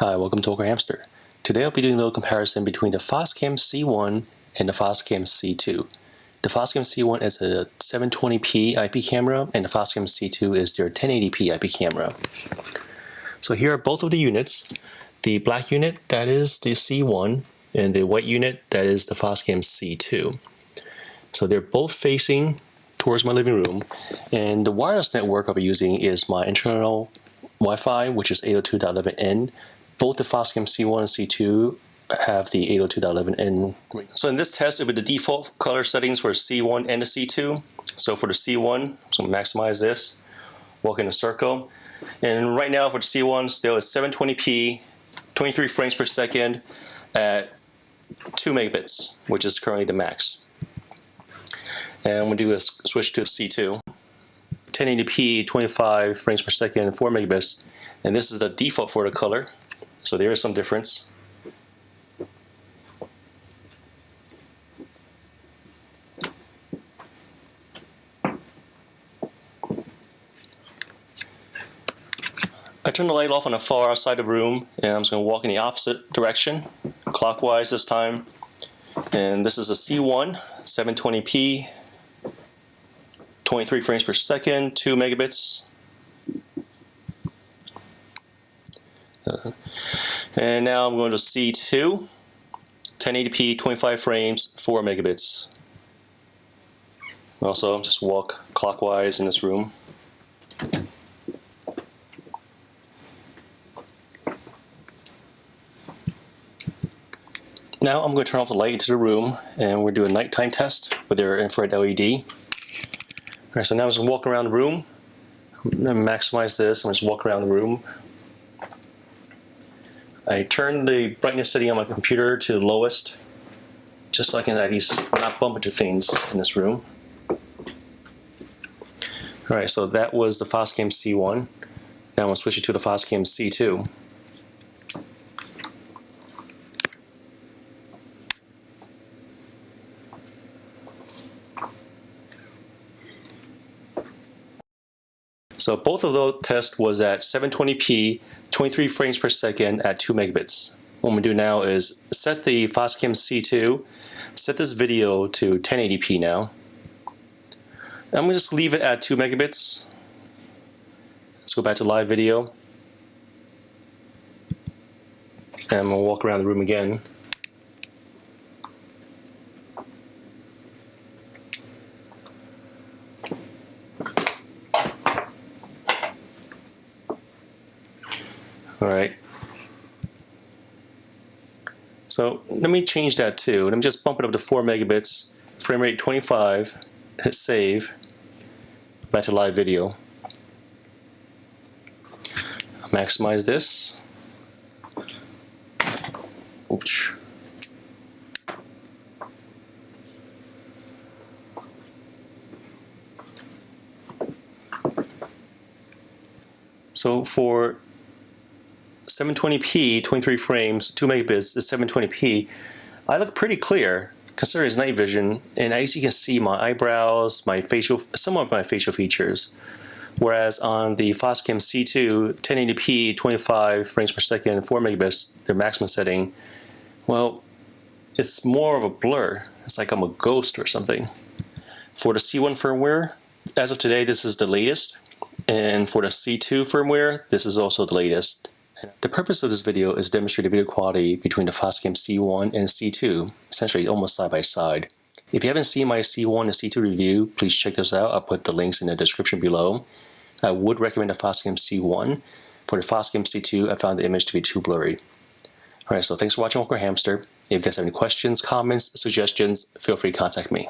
Hi, welcome to AwkwardHamster. Today I'll be doing a little comparison between the Foscam C1 and the Foscam C2. The Foscam C1 is a 720p IP camera and the Foscam C2 is their 1080p IP camera. So here are both of the units. The black unit, that is the C1, and the white unit, that is the Foscam C2. So they're both facing towards my living room, and the wireless network I'll be using is my internal Wi-Fi, which is 802.11n. Both the Foscam C1 and C2 have the 802.11n. So in this test, it will be the default color settings for C1 and the C2. So for the C1, so maximize this, walk in a circle. And right now for the C1, still is 720p, 23 frames per second at 2 megabits, which is currently the max. And we'll do a switch to C2. 1080p, 25 frames per second, 4 megabits. And this is the default for the color. So there is some difference. I turn the light off on the far side of the room, and I'm just going to walk in the opposite direction, clockwise this time. And this is a C1, 720p, 23 frames per second, 2 megabits. And now I'm going to C2, 1080p, 25 frames, 4 megabits. Also, just walk clockwise in this room. Now I'm going to turn off the light into the room, and we'll do a nighttime test with their infrared LED. Alright, so now I'm just going to walk around the room. I'm going to maximize this. I'm just walk around the room. I turn the brightness setting on my computer to the lowest, just so I can at least not bump into things in this room. Alright, so that was the Foscam C1. Now I'm going to switch it to the Foscam C2. So both of those tests was at 720p, 23 frames per second at 2 megabits. What I'm going to do now is set the Foscam C2, set this video to 1080p now. I'm going to just leave it at 2 megabits. Let's go back to live video. And I'm going to walk around the room again. Alright, so let me change that too. Let me just bump it up to 4 megabits, frame rate 25, hit save, back to live video. Maximize this. Oops. So for 720p, 23 frames, 2 megabits is 720p. I look pretty clear considering it's night vision, and as you can see my eyebrows, my facial, some of my facial features. Whereas on the Foscam C2, 1080p, 25 frames per second, 4 megabits, their maximum setting, well, it's more of a blur. It's like I'm a ghost or something. For the C1 firmware, as of today, this is the latest. And for the C2 firmware, this is also the latest. The purpose of this video is to demonstrate the video quality between the Foscam C1 and C2, essentially almost side by side. If you haven't seen my C1 and C2 review, please check those out. I'll put the links in the description below. I would recommend the Foscam C1. For the Foscam C2, I found the image to be too blurry. Alright, so thanks for watching AwkwardHamster. If you guys have any questions, comments, suggestions, feel free to contact me.